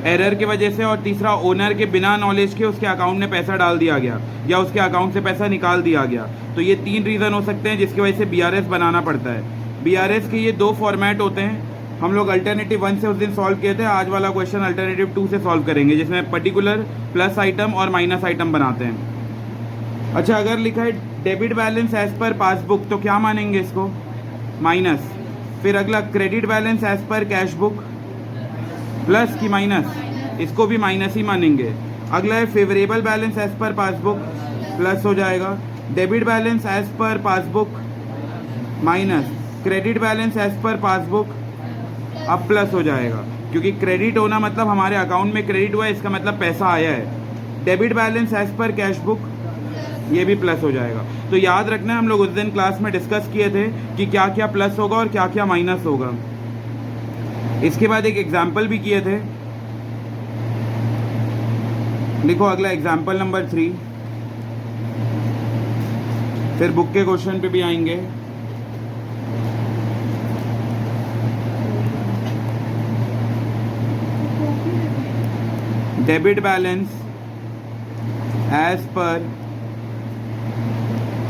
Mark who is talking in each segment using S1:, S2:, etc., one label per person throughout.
S1: Error की वजह से, और तीसरा ओनर के बिना नॉलेज के उसके अकाउंट में पैसा डाल दिया गया या उसके अकाउंट से पैसा निकाल दिया गया। तो ये 3 रीज़न हो सकते हैं जिसकी वजह से BRS बनाना पड़ता है। BRS के ये 2 फॉर्मेट होते हैं। हम लोग अल्टरनेटिव 1 से उस दिन सॉल्व किए थे। आज वाला क्वेश्चन अल्टरनेटिव 2 से सॉल्व करेंगे, जिसमें पर्टिकुलर, प्लस आइटम और माइनस आइटम बनाते हैं। अच्छा, अगर लिखा है debit balance as per passbook तो क्या मानेंगे इसको? माइनस। फिर अगला credit balance as per cash book, plus की माइनस? इसको भी माइनस ही मानेंगे। अगला है favourable balance as per passbook, plus हो जाएगा। Debit balance as per passbook minus, credit balance as per passbook अब प्लस हो जाएगा, क्योंकि क्रेडिट होना मतलब हमारे अकाउंट में क्रेडिट हुआ है, इसका मतलब पैसा आया है। Debit balance as per cash book, ये भी प्लस हो जाएगा। तो याद रखना है, हम लोग उस दिन क्लास में डिस्कस किए थे कि क्या क्या प्लस होगा और क्या क्या माइनस होगा। इसके बाद एक एग्जाम्पल भी किए थे। लिखो अगला एग्जाम्पल नंबर 3, फिर बुक के क्वेश्चन पे भी आएंगे। Debit balance as per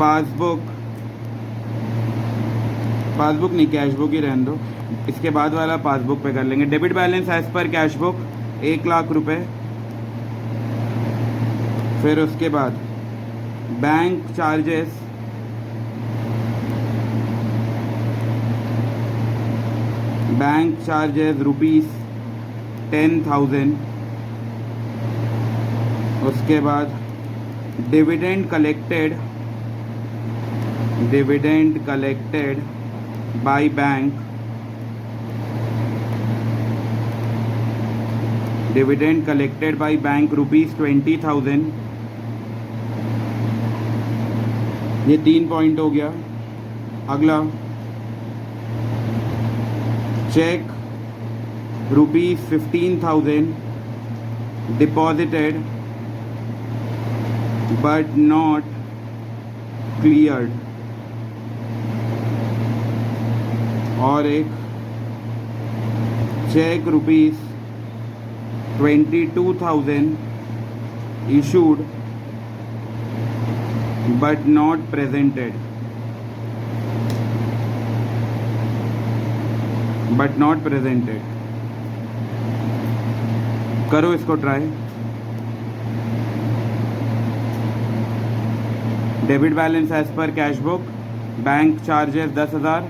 S1: passbook, passbook नहीं कैश बुक ही रहने दो, इसके बाद वाला पासबुक पे कर लेंगे। Debit balance as per cash book 1 lakh रुपए। फिर उसके बाद बैंक चार्जेस ₹10,000। उसके बाद dividend collected by bank, dividend collected by bank ₹20,000। ये 3 पॉइंट हो गया। अगला cheque ₹15,000 deposited but not cleared, और एक cheque ₹22,000 issued but not presented, करो इसको try. Debit balance as per cash book, bank charges 10,000,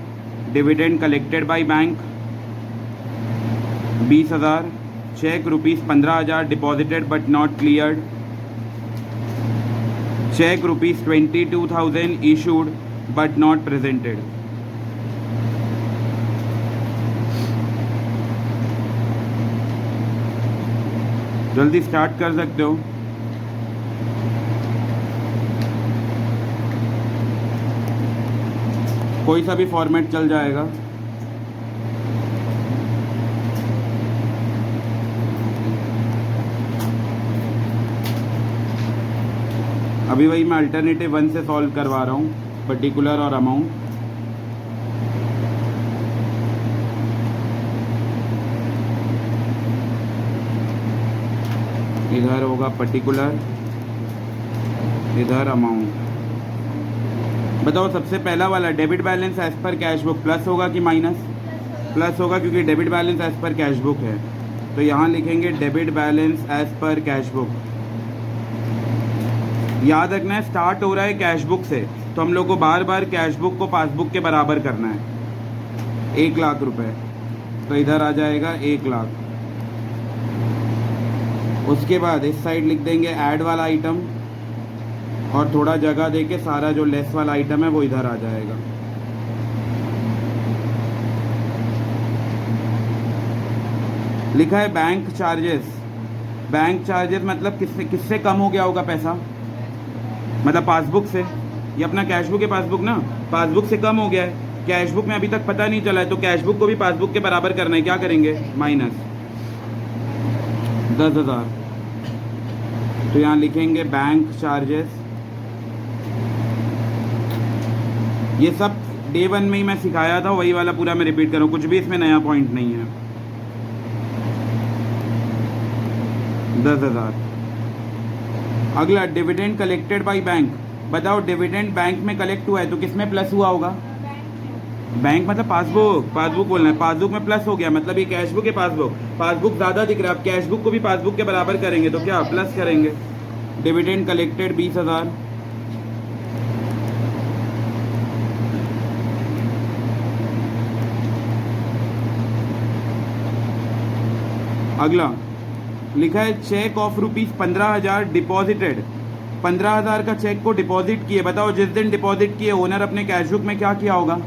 S1: dividend collected by bank 20,000, cheque ₹15,000 deposited but not cleared, cheque ₹22,000 issued but not presented। जल्दी start कर सकते हो। कोई सा भी फॉर्मेट चल जाएगा। अभी वही मैं अल्टरनेटिव 1 से सॉल्व करवा रहा हूँ, पर्टिकुलर और अमाउंट। इधर होगा पर्टिकुलर, इधर अमाउंट। बताओ सबसे पहला वाला debit balance as per cash book plus होगा कि माइनस? प्लस होगा, क्योंकि debit balance as per cash book है। तो यहाँ लिखेंगे debit balance as per cash book. याद रखना है स्टार्ट हो रहा है कैश बुक से, तो हम लोग को बार बार कैश बुक को पासबुक के बराबर करना है। 1 लाख रुपए, तो इधर आ जाएगा 1 लाख। उसके बाद इस साइड लिख देंगे ऐड वाला आइटम, और थोड़ा जगह देके सारा जो लेस वाला आइटम है वो इधर आ जाएगा। लिखा है बैंक चार्जेस। बैंक चार्जेस मतलब किससे कम हो गया होगा पैसा? मतलब पासबुक से। ये अपना कैश बुक है, पासबुक ना, पासबुक से कम हो गया है। कैश बुक में अभी तक पता नहीं चला है, तो कैश बुक को भी पासबुक के बराबर करना है। क्या करेंगे? माइनस 10,000। तो यहाँ लिखेंगे बैंक चार्जेस। ये सब डे 1 में ही मैं सिखाया था, वही वाला पूरा मैं रिपीट कर रहा हूँ, कुछ भी इसमें नया पॉइंट नहीं है। 10,000। अगला डिविडेंड कलेक्टेड बाय बैंक। बताओ डिविडेंड बैंक में कलेक्ट हुआ है तो किसमें प्लस हुआ होगा? बैंक मतलब पासबुक, पासबुक बोलना है। पासबुक में प्लस हो गया मतलब ये कैशबुक है पासबुक। पासबुक ज़्यादा दिख रहा है, अब कैशबुक को भी पासबुक के बराबर करेंगे तो क्या प्लस करेंगे। Dividend collected 20,000। अगला लिखा है चेक ऑफ ₹15,000 डिपॉजिटेड। 15,000 का चेक को डिपॉजिट किए। बताओ जिस दिन डिपॉजिट किए ओनर अपने कैशबुक में क्या किया होगा?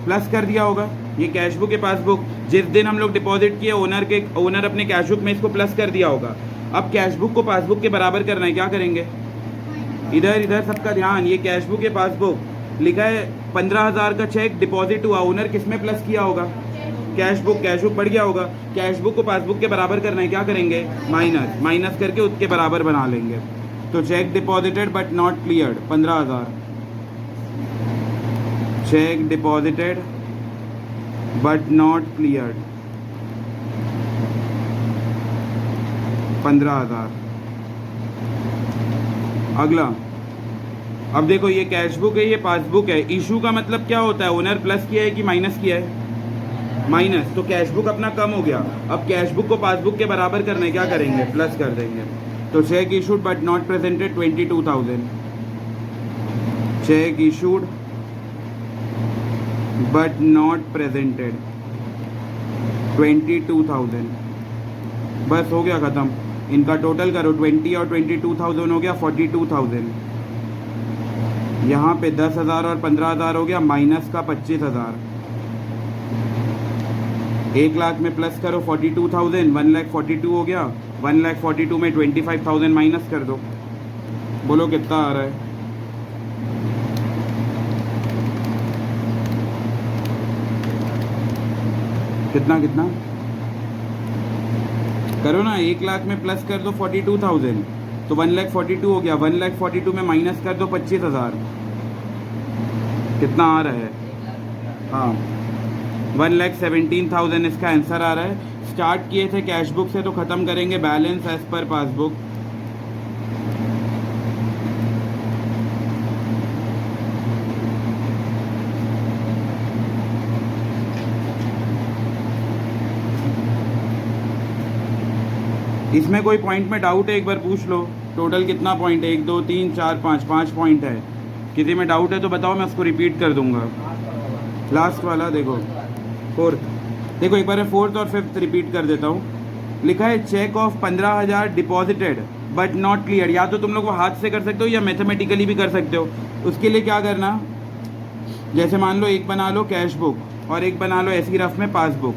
S1: प्लस कर दिया होगा। ये कैशबुक है पासबुक, जिस दिन हम लोग डिपॉजिट किए ओनर अपने कैशबुक में इसको प्लस कर दिया होगा। अब कैशबुक को पासबुक के बराबर करना है, क्या करेंगे? इधर सबका ध्यान, ये कैशबुक है पासबुक। लिखा है 15,000 का चेक डिपॉजिट हुआ, ओनर किस में प्लस किया होगा? कैशबुक। कैशबुक बढ़ गया होगा, कैशबुक को पासबुक के बराबर करना है, क्या करेंगे? माइनस। माइनस करके उसके बराबर बना लेंगे। तो check deposited but not cleared 15,000। Check deposited but not cleared 15,000। अगला अब देखो ये कैशबुक है, ये पासबुक है। इशू का मतलब क्या होता है? ओनर प्लस किया है कि माइनस किया है? माइनस। तो कैशबुक अपना कम हो गया। अब कैशबुक को पासबुक के बराबर करना है, क्या करेंगे? प्लस कर देंगे। तो check issued but not presented 22,000। Check issued but not presented 22,000। बस हो गया ख़त्म। इनका टोटल करो, 20 और 22,000 हो गया 42,000। यहाँ पे 10,000 और 15,000 हो गया, माइनस का 25,000। 1 लाख में प्लस करो 42,000, 1,42,000 हो गया। 1,42,000 में 25,000 माइनस कर दो, बोलो कितना आ रहा है? कितना करो ना, 1 लाख में प्लस कर दो 42,000 तो 1,42,000 हो गया। 1,42,000 में माइनस कर दो 25,000, कितना आ रहा है? हाँ 1,17,000 इसका आंसर आ रहा है। स्टार्ट किए थे कैशबुक से तो ख़त्म करेंगे बैलेंस एज पर पासबुक। इसमें कोई पॉइंट में डाउट है एक बार पूछ लो। टोटल कितना पॉइंट है? 1 2 3 4 5 पॉइंट है। किसी में डाउट है तो बताओ, मैं उसको रिपीट कर दूंगा। लास्ट वाला देखो, फोर्थ देखो, एक बार मैं फोर्थ और फिफ्थ रिपीट कर देता हूँ। लिखा है cheque of 15,000 deposited but not clear. या तो तुम लोग वो हाथ से कर सकते हो या मैथमेटिकली भी कर सकते हो। उसके लिए क्या करना, जैसे मान लो एक बना लो कैश बुक और एक बना लो ऐसी रफ में पासबुक।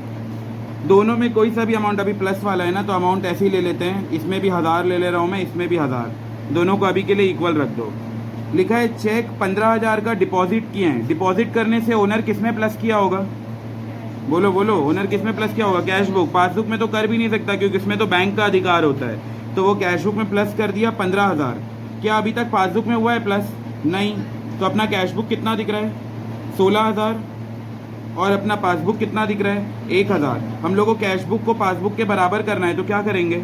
S1: दोनों में कोई सा भी अमाउंट, अभी प्लस वाला है ना तो अमाउंट ऐसे ही ले लेते हैं। इसमें भी 1,000 ले ले रहा हूँ मैं, इसमें भी 1,000, दोनों को अभी के लिए इक्वल रख दो। लिखा है चेक 15,000 का डिपॉजिट किए हैं। डिपॉजिट करने से ओनर किस में प्लस किया होगा? बोलो बोलो, ओनर किस में प्लस किया होगा? Cash book. पासबुक में तो कर भी नहीं सकता क्योंकि इसमें तो बैंक का अधिकार होता है। तो वो कैश बुक में प्लस कर दिया 15,000। क्या अभी तक पासबुक में हुआ है प्लस? नहीं। तो अपना कैश बुक कितना दिख रहा है? 16,000। और अपना पासबुक कितना दिख रहा है? 1,000। हम लोगों को कैश बुक को पासबुक के बराबर करना है तो क्या करेंगे?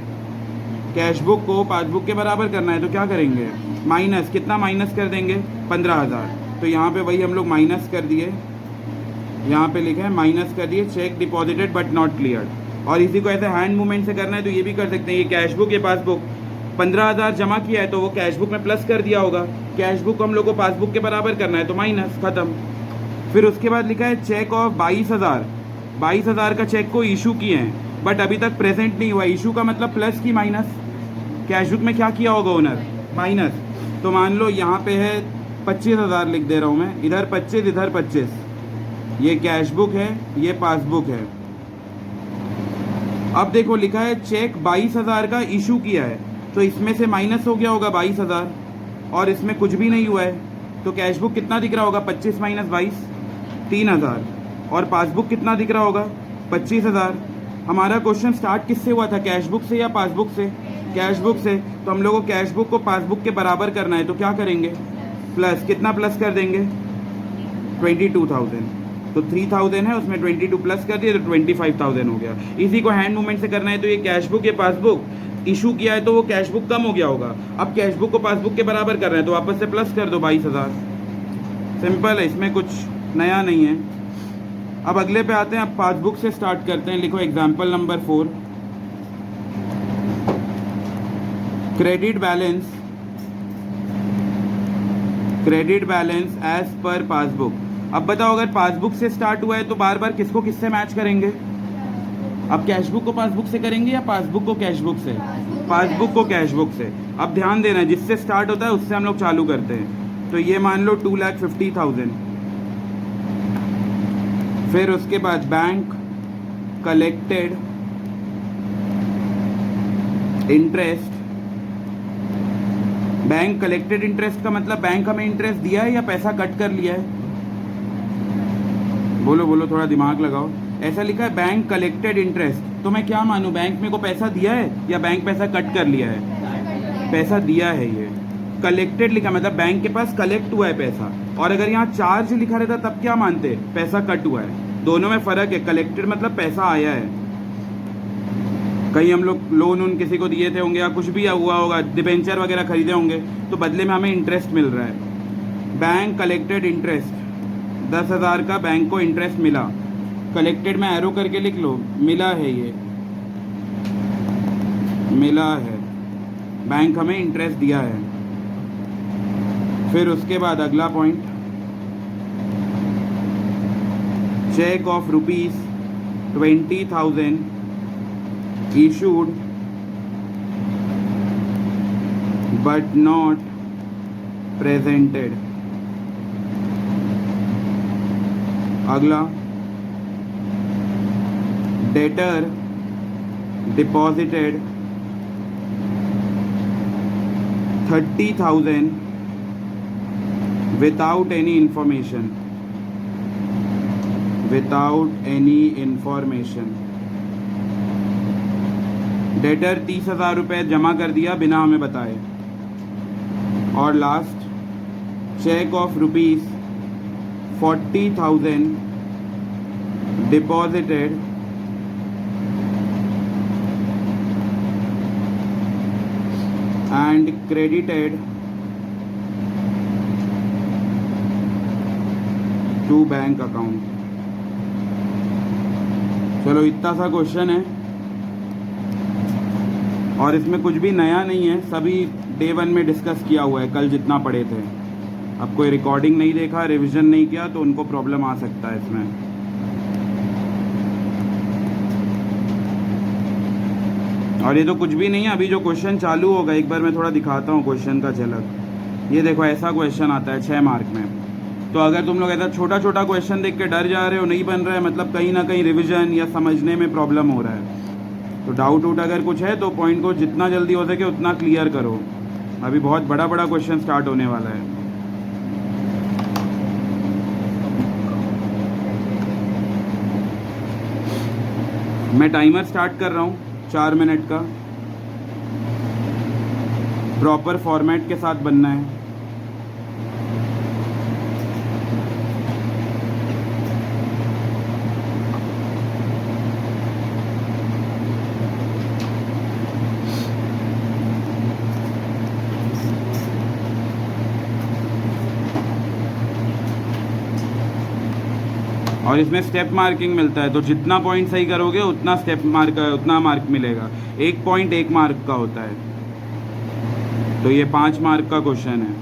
S1: कैश बुक को पासबुक के बराबर करना है तो क्या करेंगे? माइनस। कितना माइनस कर देंगे? 15,000। तो यहाँ पे वही हम लोग माइनस कर दिए, यहाँ पे लिखा है माइनस कर दिए check deposited but not cleared. और इसी को ऐसे हैंड मूवमेंट से करना है तो ये भी कर सकते हैं। ये कैश बुक, ये पासबुक, 15,000 जमा किया है तो वो कैश बुक में प्लस कर दिया होगा। कैश बुक हम लोग को पासबुक के बराबर करना है तो माइनस, खत्म। फिर उसके बाद लिखा है चेक ऑफ 22,000। 22,000 का चेक को इशू किए हैं बट अभी तक प्रेजेंट नहीं हुआ। इशू का मतलब प्लस की माइनस? कैश बुक में क्या किया होगा ओनर? माइनस। तो मान लो यहाँ पे है 25,000 लिख दे रहा हूँ मैं, इधर 25 इधर 25। ये कैश बुक है, ये पासबुक है। अब देखो लिखा है चेक 22,000 का इशू किया है तो इसमें से माइनस हो गया होगा 22,000 और इसमें कुछ भी नहीं हुआ है तो कैश बुक कितना दिख रहा होगा? 25 माइनस 22 3,000। और पासबुक कितना दिख रहा होगा? 25,000। हमारा क्वेश्चन स्टार्ट किससे हुआ था? कैश बुक से या पासबुक से? कैश बुक से। तो हम लोग को कैश बुक को पासबुक के बराबर करना है तो क्या करेंगे? प्लस। कितना प्लस कर देंगे? 22,000। तो 3,000 है, उसमें 22 प्लस कर दिए तो 25,000 हो गया। इसी को हैंड मूवमेंट से करना है तो ये कैश बुक, ये पासबुक, इशू किया है तो वो कैश बुक कम हो गया होगा। अब कैश बुक को पासबुक के बराबर कर रहे हैं तो वापस से प्लस कर दो 22,000। सिंपल है, इसमें कुछ नया नहीं है। अब अगले पे आते हैं, अब पासबुक से स्टार्ट करते हैं। लिखो example number 4, credit balance as per passbook. अब बताओ अगर पासबुक से स्टार्ट हुआ है तो बार बार किसको किससे मैच करेंगे? अब कैश बुक को पासबुक से करेंगे या पासबुक को कैश बुक से? पासबुक को कैश बुक से। अब ध्यान देना, जिससे स्टार्ट होता है उससे हम लोग चालू करते हैं। तो ये मान लो 2,50,000। फिर उसके बाद bank collected interest. Bank collected interest का मतलब बैंक हमें इंटरेस्ट दिया है या पैसा कट कर लिया है? बोलो बोलो, थोड़ा दिमाग लगाओ। ऐसा लिखा है बैंक कलेक्टेड इंटरेस्ट, तो मैं क्या मानूं, बैंक मेरे को पैसा दिया है या बैंक पैसा कट कर लिया है? पैसा दिया है। ये कलेक्टेड लिखा मतलब बैंक के पास कलेक्ट हुआ है पैसा। और अगर यहाँ चार्ज लिखा रहता तब क्या मानते? पैसा कट हुआ है। दोनों में फर्क है। कलेक्टेड मतलब पैसा आया है, कहीं हम लोग लोन उन किसी को दिए थे होंगे या कुछ भी हुआ होगा, डिबेंचर वगैरह खरीदे होंगे, तो बदले में हमें इंटरेस्ट मिल रहा है। बैंक कलेक्टेड इंटरेस्ट, 10,000 का बैंक को इंटरेस्ट मिला। कलेक्टेड में एरो करके लिख लो, मिला है, ये मिला है, बैंक हमें इंटरेस्ट दिया है। फिर उसके बाद अगला point, cheque of ₹20,000 issued but not presented। अगला, debtor deposited 30,000 without any information। Debtor 30,000 रुपये जमा कर दिया बिना हमें बताए। और last, cheque of ₹40,000 deposited and credited to bank account. चलो इतना सा क्वेश्चन है और इसमें कुछ भी नया नहीं है, सभी डे 1 में डिस्कस किया हुआ है, कल जितना पढ़े थे। अब कोई रिकॉर्डिंग नहीं देखा, रिवीजन नहीं किया तो उनको प्रॉब्लम आ सकता है इसमें। और ये तो कुछ भी नहीं है, अभी जो क्वेश्चन चालू होगा एक बार मैं थोड़ा दिखाता हूँ क्वेश्चन का झलक। ये देखो ऐसा क्वेश्चन आता है 6 मार्क में। तो अगर तुम लोग ऐसा छोटा छोटा क्वेश्चन देख के डर जा रहे हो, नहीं बन रहा है, मतलब कहीं ना कहीं रिवीजन या समझने में प्रॉब्लम हो रहा है। तो डाउट अगर कुछ है तो पॉइंट को जितना जल्दी हो सके उतना क्लियर करो। अभी बहुत बड़ा बड़ा क्वेश्चन स्टार्ट होने वाला है। मैं टाइमर स्टार्ट कर रहा हूँ 4 मिनट का। प्रॉपर फॉर्मेट के साथ बनना है। और इसमें स्टेप मार्किंग मिलता है, तो जितना पॉइंट सही करोगे उतना उतना मार्क मिलेगा। 1 पॉइंट 1 मार्क का होता है। तो ये 5 मार्क का क्वेश्चन है।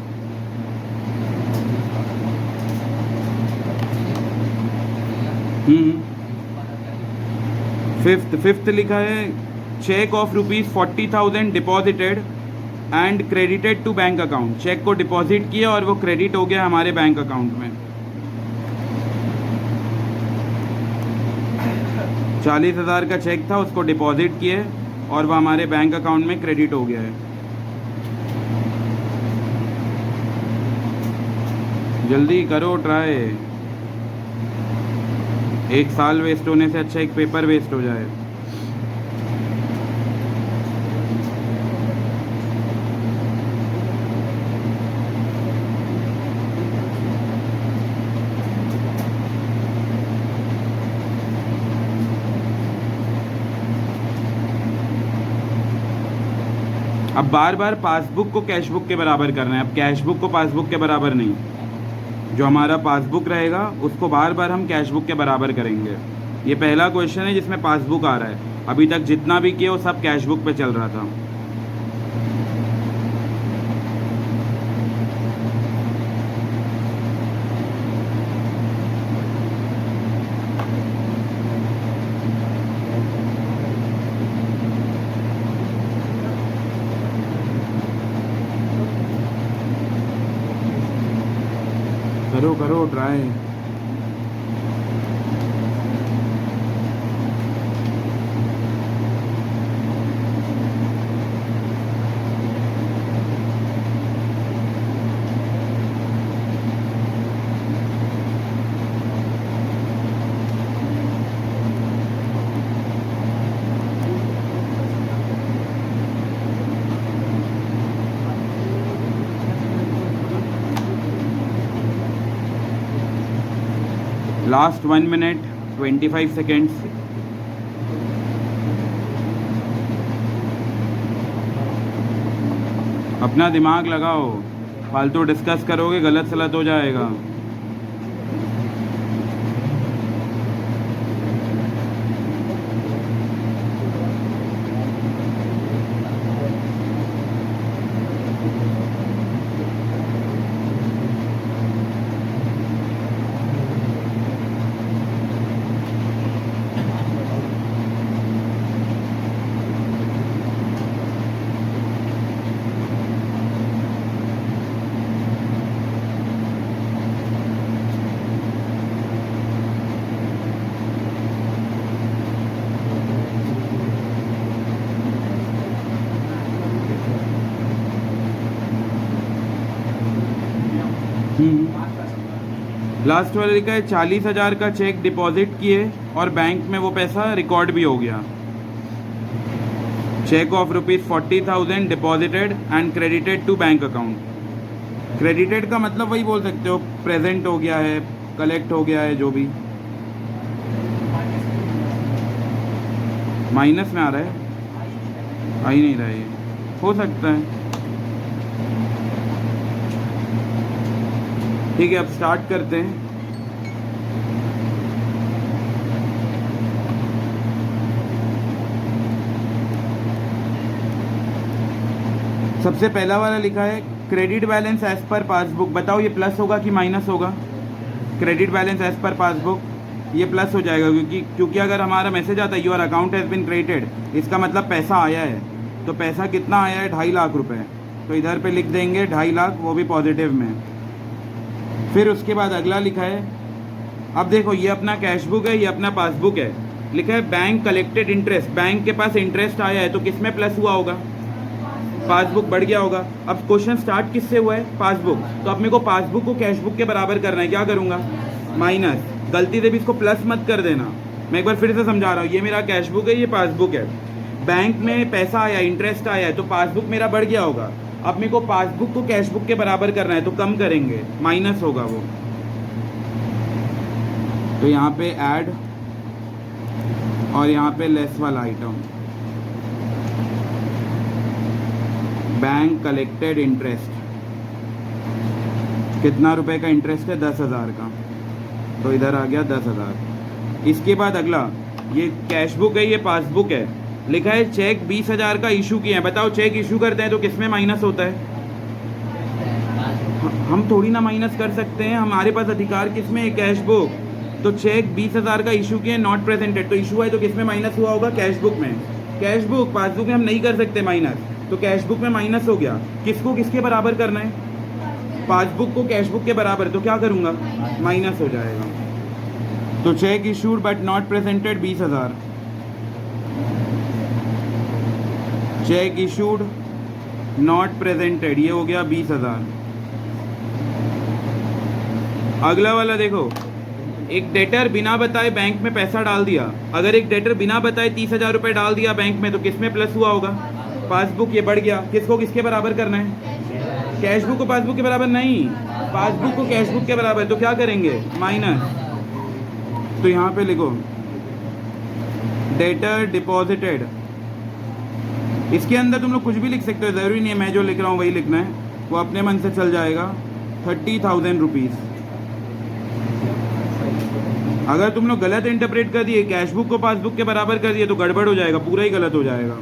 S1: फिफ्थ लिखा है, cheque of ₹40,000 deposited and credited to bank account. Cheque को डिपॉजिट किया और वो क्रेडिट हो गया हमारे बैंक अकाउंट में। 40,000 का चेक था, उसको डिपॉजिट किए और वो हमारे बैंक अकाउंट में क्रेडिट हो गया है। जल्दी करो ट्राई, 1 साल वेस्ट होने से अच्छा एक पेपर वेस्ट हो जाए। अब बार बार पासबुक को कैशबुक के बराबर करना है, अब कैशबुक को पासबुक के बराबर नहीं, जो हमारा पासबुक रहेगा उसको बार बार हम कैशबुक के बराबर करेंगे। ये पहला क्वेश्चन है जिसमें पासबुक आ रहा है, अभी तक जितना भी किया वो सब कैशबुक पे चल रहा था। करो करो ट्राई। Last 1 minute 25 seconds. अपना दिमाग लगाओ, फालतू डिस्कस करोगे गलत सलत हो जाएगा। लास्ट वाले लिखा है 40,000 का चेक डिपॉजिट किए और बैंक में वो पैसा रिकॉर्ड भी हो गया। Cheque of ₹40,000 deposited and credited to bank account. Credited का मतलब वही बोल सकते हो, प्रेजेंट हो गया है, कलेक्ट हो गया है, जो भी। माइनस में आ रहा है, आ ही नहीं रहा है, हो सकता है। ठीक है, अब स्टार्ट करते हैं। सबसे पहला वाला लिखा है credit balance as per passbook. बताओ ये प्लस होगा कि माइनस होगा? Credit balance as per passbook ये प्लस हो जाएगा, क्योंकि अगर हमारा मैसेज आता है your account has been credited, इसका मतलब पैसा आया है। तो पैसा कितना आया है? 2.5 लाख रुपए। तो इधर पे लिख देंगे 2.5 लाख, वो भी पॉजिटिव में। फिर उसके बाद अगला लिखा है, अब देखो ये अपना कैशबुक है, ये अपना पासबुक है। लिखा है बैंक कलेक्टेड इंटरेस्ट, बैंक के पास इंटरेस्ट आया है, तो किस में प्लस हुआ होगा? पासबुक बढ़ गया होगा। अब क्वेश्चन स्टार्ट किससे हुआ है? पासबुक। तो अब मेरे को पासबुक को कैशबुक के बराबर करना है, क्या करूँगा? माइनस। गलती से भी इसको प्लस मत कर देना, मैं एक बार फिर से समझा रहा हूँ। ये मेरा कैशबुक है, ये पासबुक है। बैंक में पैसा आया, इंटरेस्ट आया है, तो पासबुक मेरा बढ़ गया होगा। अब मेरे को पासबुक को कैशबुक के बराबर करना है, तो कम करेंगे, माइनस होगा वो। तो यहाँ पे ऐड और यहाँ पे लेस वाला आइटम, बैंक कलेक्टेड इंटरेस्ट। कितना रुपए का इंटरेस्ट है? 10,000 का। तो इधर आ गया 10,000। इसके बाद अगला, ये कैशबुक है, ये पासबुक है। लिखा है चेक 20,000 का इशू किया है। बताओ चेक इशू करते हैं तो किसमें माइनस होता है? हम थोड़ी ना माइनस कर सकते हैं, हमारे पास अधिकार किसमें है? कैशबुक। तो चेक 20,000 का इशू किया, नॉट प्रेजेंटेड, तो इशू है तो किसमें माइनस हुआ होगा? कैशबुक में। कैशबुक, पासबुक में हम नहीं कर सकते माइनस, तो कैशबुक में माइनस हो गया। किसको किसके बराबर करना है? पासबुक को कैशबुक के बराबर, तो क्या करूँगा? माइनस हो जाएगा। तो check issued but not presented 20,000। Check issued not presented, ये हो गया 20,000। अगला वाला देखो, एक डेटर बिना बताए बैंक में पैसा डाल दिया। अगर एक डेटर बिना बताए 30,000 रुपये डाल दिया बैंक में, तो किसमें प्लस हुआ होगा? पासबुक, ये बढ़ गया। किसको किसके बराबर करना है? कैशबुक को पासबुक के बराबर नहीं, पासबुक को कैशबुक के बराबर, तो क्या करेंगे? माइनस। तो यहाँ पे लिखो डेटर डिपॉजिटेड इसके अंदर तुम लोग कुछ भी लिख सकते हो, ज़रूरी नहीं है मैं जो लिख रहा हूँ वही लिखना है, वो अपने मन से चल जाएगा। 30,000 रुपीज़। अगर तुम लोग गलत इंटरप्रेट कर दिए, कैश बुक को पासबुक के बराबर कर दिए, तो गड़बड़ हो जाएगा, पूरा ही गलत हो जाएगा।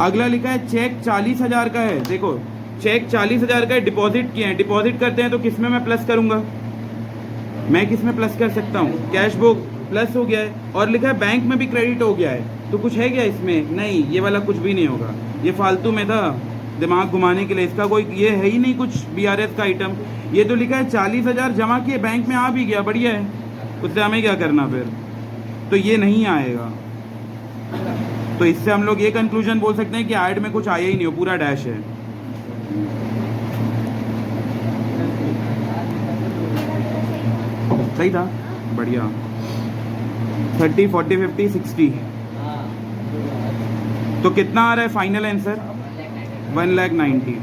S1: अगला लिखा है चेक 40,000 का है। देखो चेक 40,000 का है, डिपॉजिट किए हैं। डिपॉजिट करते हैं तो किस में मैं प्लस करूंगा? मैं किस में प्लस कर सकता हूँ? कैश बुक प्लस हो गया है, और लिखा है बैंक में भी क्रेडिट हो गया है, तो कुछ है क्या इसमें? नहीं, ये वाला कुछ भी नहीं होगा, ये फालतू में था दिमाग घुमाने के लिए, इसका कोई ये है ही नहीं कुछ BRS का आइटम। ये तो लिखा है 40,000 जमा किए, बैंक में आ भी गया, बढ़िया है, उससे हमें क्या करना फिर? तो ये नहीं आएगा। तो इससे हम लोग ये कंक्लूजन बोल सकते हैं कि ऐड में कुछ आया ही नहीं हो, पूरा डैश है। सही था, बढ़िया। 30, 40, 50, 60, तो कितना आ रहा है फाइनल आंसर? 1,90,000।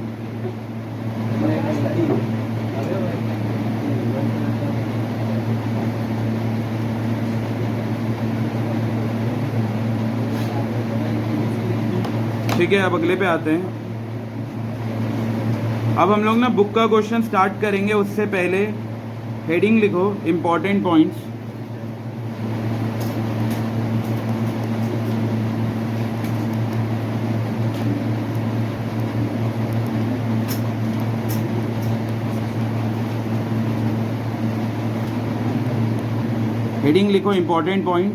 S1: ठीक है, अब अगले पे आते हैं। अब हम लोग ना बुक का क्वेश्चन स्टार्ट करेंगे, उससे पहले हेडिंग लिखो इम्पोर्टेंट पॉइंट्स। हेडिंग लिखो इम्पोर्टेंट पॉइंट।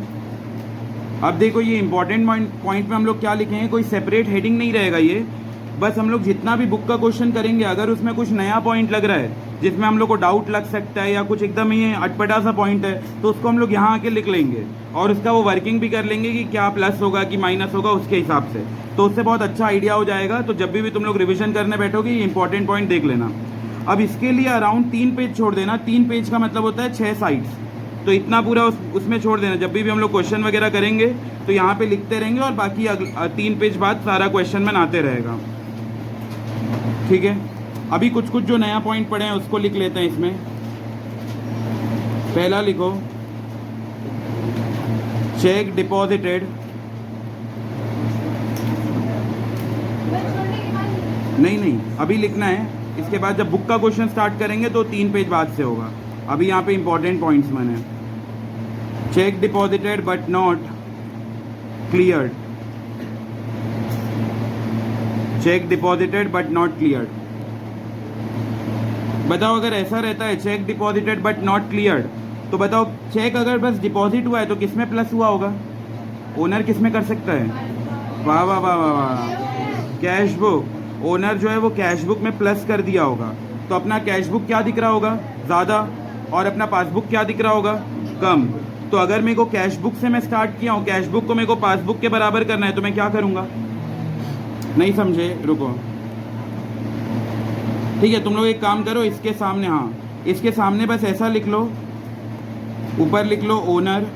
S1: अब देखो ये इंपॉर्टेंट पॉइंट में हम लोग क्या लिखेंगे, कोई सेपरेट हेडिंग नहीं रहेगा ये, बस हम लोग जितना भी बुक का क्वेश्चन करेंगे, अगर उसमें कुछ नया पॉइंट लग रहा है जिसमें हम लोग को डाउट लग सकता है, या कुछ एकदम ही अटपटा सा पॉइंट है, तो उसको हम लोग यहाँ आके लिख लेंगे, और उसका वो वर्किंग भी कर लेंगे कि क्या प्लस होगा कि माइनस होगा उसके हिसाब से। तो उससे बहुत अच्छा आइडिया हो जाएगा। तो जब भी तुम लोग रिविजन करने बैठोगे, ये इंपॉर्टेंट पॉइंट देख लेना। अब इसके लिए अराउंड 3 पेज छोड़ देना। 3 पेज का मतलब होता है 6 साइड्स, तो इतना पूरा उसमें छोड़ देना। जब भी हम लोग क्वेश्चन वगैरह करेंगे तो यहाँ पे लिखते रहेंगे, और बाकी 3 पेज बाद सारा क्वेश्चन में आते रहेगा। ठीक है, अभी कुछ कुछ जो नया पॉइंट पढ़े हैं उसको लिख लेते हैं इसमें। पहला लिखो, चेक डिपॉजिटेड, नहीं अभी लिखना है, इसके बाद जब बुक का क्वेश्चन स्टार्ट करेंगे तो 3 पेज बाद से होगा। अभी यहाँ पे इंपॉर्टेंट पॉइंट्स मैंने, check deposited but not cleared, check deposited but not cleared. बताओ अगर ऐसा रहता है check deposited but not cleared, तो बताओ चेक अगर बस डिपॉजिट हुआ है तो किसमें प्लस हुआ होगा? ओनर किसमें कर सकता है? वाह वाह वाह वाह वाह, कैश बुक। ओनर जो है वो कैश बुक में प्लस कर दिया होगा, तो अपना कैश बुक क्या दिख रहा होगा? ज़्यादा, और अपना पासबुक क्या दिख रहा होगा? कम। तो अगर मेरे को कैश बुक से मैं स्टार्ट किया हूँ, कैश बुक को मेरे को पासबुक के बराबर करना है, तो मैं क्या करूँगा? नहीं समझे? रुको, ठीक है, तुम लोग एक काम करो, इसके सामने, हाँ इसके सामने बस ऐसा लिख लो, ऊपर लिख लो ओनर,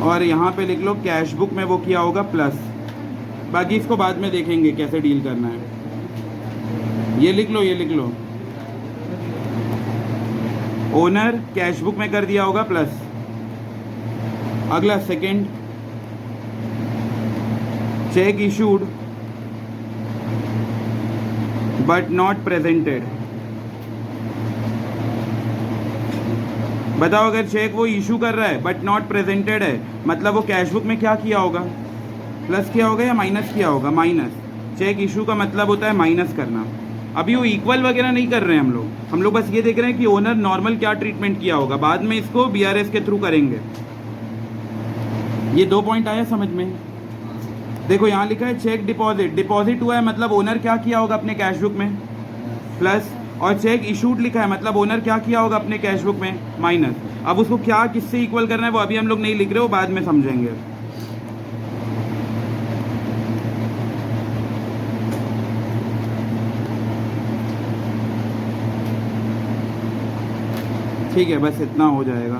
S1: और यहाँ पे लिख लो कैश बुक में वो किया होगा प्लस। बाकी इसको बाद में देखेंगे कैसे डील करना है। ये लिख लो, ये लिख लो, ओनर कैश बुक में कर दिया होगा प्लस। अगला second, check issued but not presented. बताओ अगर चेक वो इशू कर रहा है बट नॉट प्रेजेंटेड है, मतलब वो कैश बुक में क्या किया होगा? प्लस किया होगा या माइनस किया होगा? माइनस। चेक इशू का मतलब होता है माइनस करना। अभी वो इक्वल वगैरह नहीं कर रहे हैं हम लोग बस ये देख रहे हैं कि ओनर नॉर्मल क्या ट्रीटमेंट किया होगा, बाद में इसको BRS के थ्रू करेंगे। ये 2 पॉइंट आया समझ में? देखो यहाँ लिखा है चेक डिपॉजिट, डिपॉजिट हुआ है मतलब ओनर क्या किया होगा अपने कैश बुक में? प्लस। और चेक इशूड लिखा है मतलब ओनर क्या किया होगा अपने कैश बुक में? माइनस। अब उसको क्या किससे इक्वल करना है वो अभी हम लोग नहीं लिख रहे हो, बाद में समझेंगे। ठीक है, बस इतना हो जाएगा।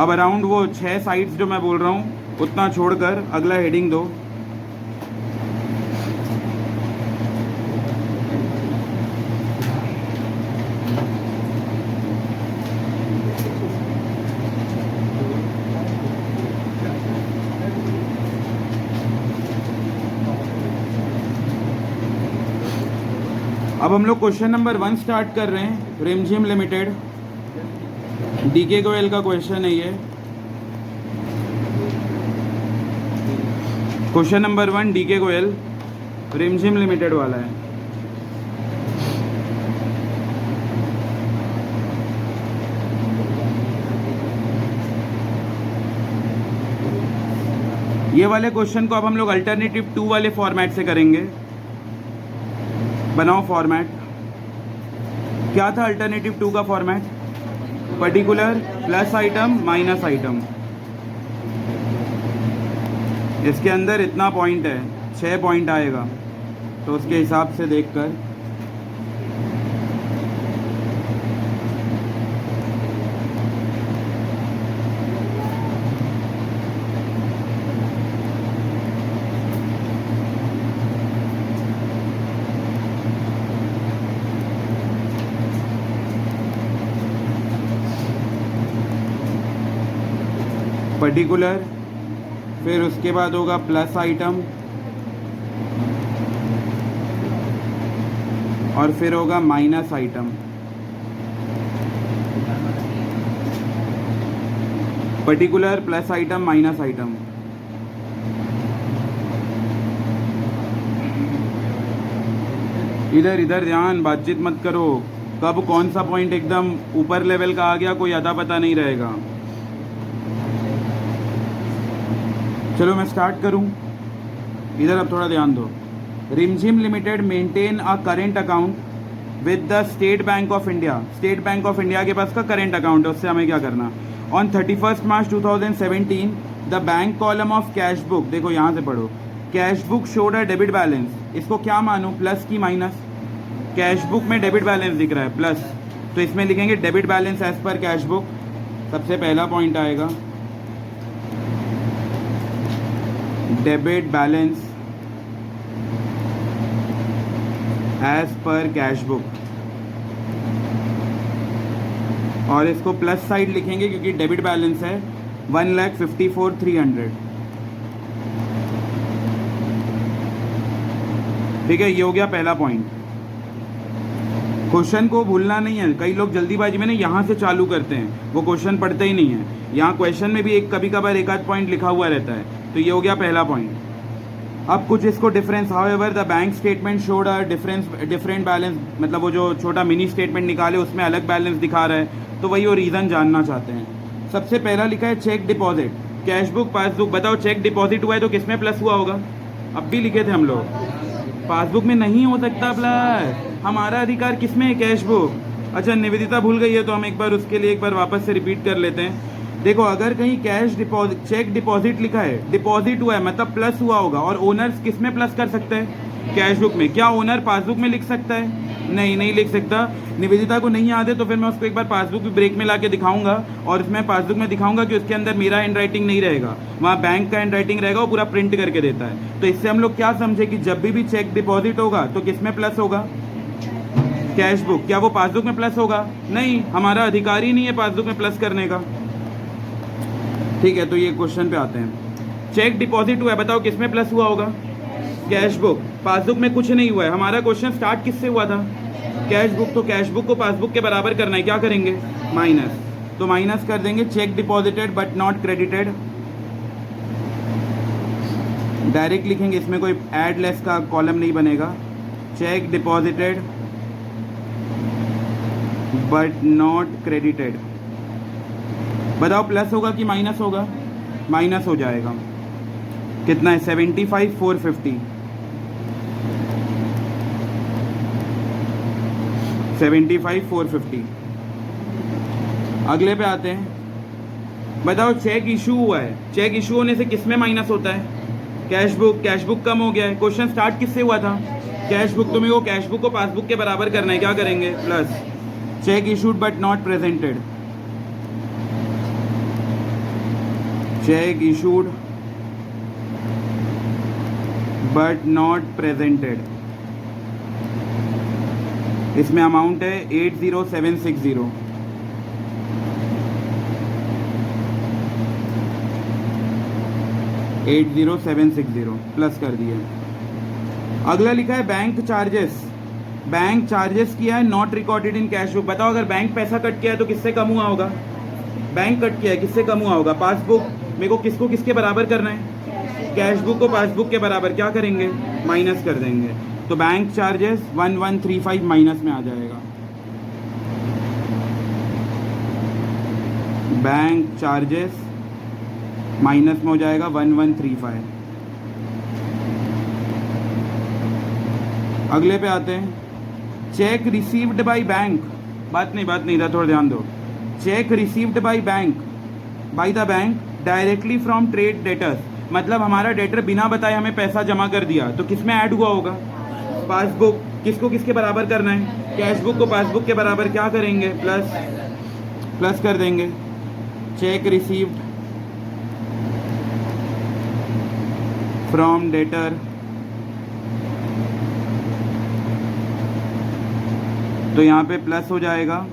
S1: अब अराउंड वो 6 साइड्स जो मैं बोल रहा हूँ उतना छोड़कर अगला हेडिंग दो। अब हम लोग क्वेश्चन नंबर 1 स्टार्ट कर रहे हैं। रिमझिम लिमिटेड, डीके गोयल का क्वेश्चन है ये। क्वेश्चन नंबर 1 डीके गोयल रिमझिम लिमिटेड वाला है। ये वाले क्वेश्चन को अब हम लोग अल्टरनेटिव 2 वाले फॉर्मेट से करेंगे। बनाओ फॉर्मेट। क्या था अल्टरनेटिव 2 का format? Particular plus item minus item. इसके अंदर इतना पॉइंट है, 6 पॉइंट आएगा, तो उसके हिसाब से देखकर पर्टिकुलर, फिर उसके बाद होगा प्लस आइटम, और फिर होगा minus item. Particular plus item minus item. इधर इधर ध्यान, बातचीत मत करो। कब कौन सा पॉइंट एकदम ऊपर लेवल का आ गया कोई अता पता नहीं रहेगा। चलो मैं स्टार्ट करूं। इधर अब थोड़ा ध्यान दो। रिमझिम limited maintain a current account with the state bank of India. State bank of India के पास का करेंट अकाउंट है, उससे हमें क्या करना। On 31 March 2017 the bank column of cash book, देखो यहाँ से पढ़ो, cash book showed a debit balance. इसको क्या मानूं, प्लस की माइनस? कैश बुक में डेबिट बैलेंस दिख रहा है प्लस, तो इसमें लिखेंगे debit balance as per cash book. सबसे पहला पॉइंट आएगा debit balance as per cash book, और इसको प्लस साइड लिखेंगे क्योंकि डेबिट बैलेंस है 1,54,300। ठीक है, ये हो गया पहला पॉइंट। क्वेश्चन को भूलना नहीं है। कई लोग जल्दीबाजी में ना यहाँ से चालू करते हैं, वो क्वेश्चन पढ़ते ही नहीं है। यहाँ क्वेश्चन में भी एक कभी कभार एक आध पॉइंट लिखा हुआ रहता है। तो ये हो गया पहला पॉइंट। अब कुछ इसको difference, however the bank statement showed a different balance, मतलब वो जो छोटा मिनी स्टेटमेंट निकाले उसमें अलग बैलेंस दिखा रहा है, तो वही वो रीज़न जानना चाहते हैं। सबसे पहला लिखा है cheque deposit, cash book passbook. बताओ चेक डिपॉजिट हुआ है तो किस में प्लस हुआ होगा? अब भी लिखे थे हम लोग, पासबुक में नहीं हो सकता प्लस। हमारा अधिकार किस में है? Cash book. अच्छा, निवेदिता भूल गई है तो हम एक बार उसके लिए एक बार वापस से रिपीट कर लेते हैं। देखो, अगर कहीं कैश डिपॉजिट, चेक डिपॉजिट लिखा है, डिपॉजिट हुआ है मतलब प्लस हुआ होगा। और ओनर्स किस में प्लस कर सकते हैं? कैश बुक में। क्या ओनर पासबुक में लिख सकता है? नहीं लिख सकता। निवेदिता को नहीं याद है तो फिर मैं उसको एक बार पासबुक भी ब्रेक में ला के दिखाऊंगा, और उसमें पासबुक में दिखाऊंगा कि उसके अंदर मेरा हैंड राइटिंग नहीं रहेगा, वहाँ बैंक का हैंड राइटिंग रहेगा, वो पूरा प्रिंट करके देता है। तो इससे हम लोग क्या समझे कि जब भी चेक डिपॉजिट होगा तो किस में प्लस होगा? Cash book. क्या वो पासबुक में प्लस होगा? नहीं, हमारा अधिकार ही नहीं है पासबुक में प्लस करने का। ठीक है, तो ये क्वेश्चन पे आते हैं। चेक डिपॉजिट हुआ है, बताओ किस में प्लस हुआ होगा? Cash book. पासबुक में कुछ नहीं हुआ है। हमारा क्वेश्चन स्टार्ट किससे हुआ था? Cash book. तो कैश बुक को पासबुक के बराबर करना है, क्या करेंगे? माइनस। तो माइनस कर देंगे check deposited but not credited. Direct लिखेंगे, इसमें कोई एड लेस का कॉलम नहीं बनेगा। Check deposited but not credited. बताओ प्लस होगा कि माइनस होगा? माइनस हो जाएगा। कितना है? 75,450। 75,450। अगले पे आते हैं। बताओ चेक इशू हुआ है, चेक इशू होने से किस में माइनस होता है? Cash book. कैश बुक कम हो गया है। क्वेश्चन स्टार्ट किससे हुआ था? Cash book. तो मेरे को कैश बुक को पासबुक के बराबर करना है, क्या करेंगे? Plus. Check issued but not presented. Check issued but not presented. इसमें अमाउंट है 80760। $80760 प्लस कर दिए। अगला लिखा है बैंक चार्जेस। बैंक चार्जेस किया है, not recorded in cash book. बताओ अगर बैंक पैसा कट किया है तो किससे कम हुआ होगा? बैंक कट किया है, किससे कम हुआ होगा? पासबुक। मेरे को किसको किसके बराबर करना है? कैश बुक को पासबुक के बराबर क्या करेंगे? माइनस कर देंगे। तो बैंक चार्जेस 1135 माइनस में आ जाएगा। बैंक चार्जेस माइनस में हो जाएगा 1135। अगले पे आते हैं, चेक रिसीव्ड बाय बैंक। बात नहीं इधर थोड़ा ध्यान दो। Check received by bank, by the bank directly from trade debtors. मतलब हमारा डेटर बिना बताए हमें पैसा जमा कर दिया, तो किस में ऐड हुआ होगा? पासबुक। किसको किसके बराबर करना है? कैश बुक को पासबुक के बराबर क्या करेंगे? प्लस कर देंगे। चेक रिसीव्ड फ्रॉम डेटर, तो यहाँ पे प्लस हो जाएगा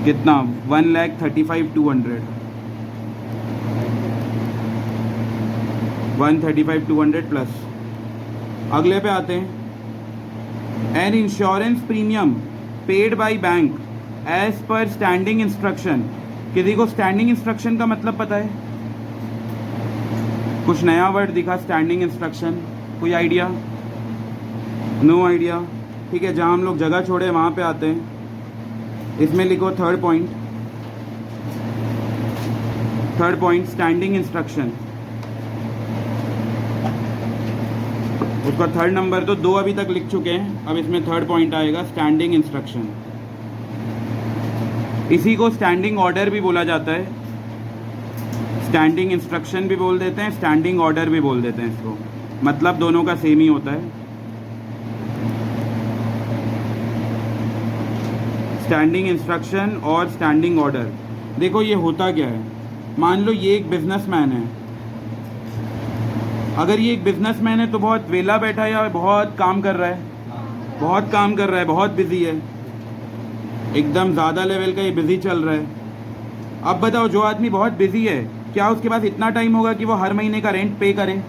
S1: कितना? 1,35,200। 135,200 प्लस। अगले पे आते हैं, an insurance premium paid by bank as per standing instruction. किसी को स्टैंडिंग इंस्ट्रक्शन का मतलब पता है? कुछ नया वर्ड दिखा, स्टैंडिंग इंस्ट्रक्शन, कोई आइडिया? No idea. ठीक है, जहाँ हम लोग जगह छोड़े वहाँ पे आते हैं। इसमें लिखो थर्ड पॉइंट स्टैंडिंग इंस्ट्रक्शन। उसका थर्ड नंबर तो 2 अभी तक लिख चुके हैं, अब इसमें थर्ड पॉइंट आएगा स्टैंडिंग इंस्ट्रक्शन। इसी को स्टैंडिंग ऑर्डर भी बोला जाता है। स्टैंडिंग इंस्ट्रक्शन भी बोल देते हैं, स्टैंडिंग ऑर्डर भी बोल देते हैं इसको, मतलब दोनों का सेम ही होता है। स्टैंडिंग इंस्ट्रक्शन और स्टैंडिंग ऑर्डर। देखो ये होता क्या है, मान लो ये एक बिजनेसमैन है। अगर ये एक बिजनेसमैन है तो बहुत वेला बैठा है या बहुत काम कर रहा है? बहुत काम कर रहा है, बहुत बिजी है, एकदम ज़्यादा लेवल का ये बिजी चल रहा है। अब बताओ, जो आदमी बहुत बिजी है, क्या उसके पास इतना टाइम होगा कि वो हर महीने का रेंट पे करे?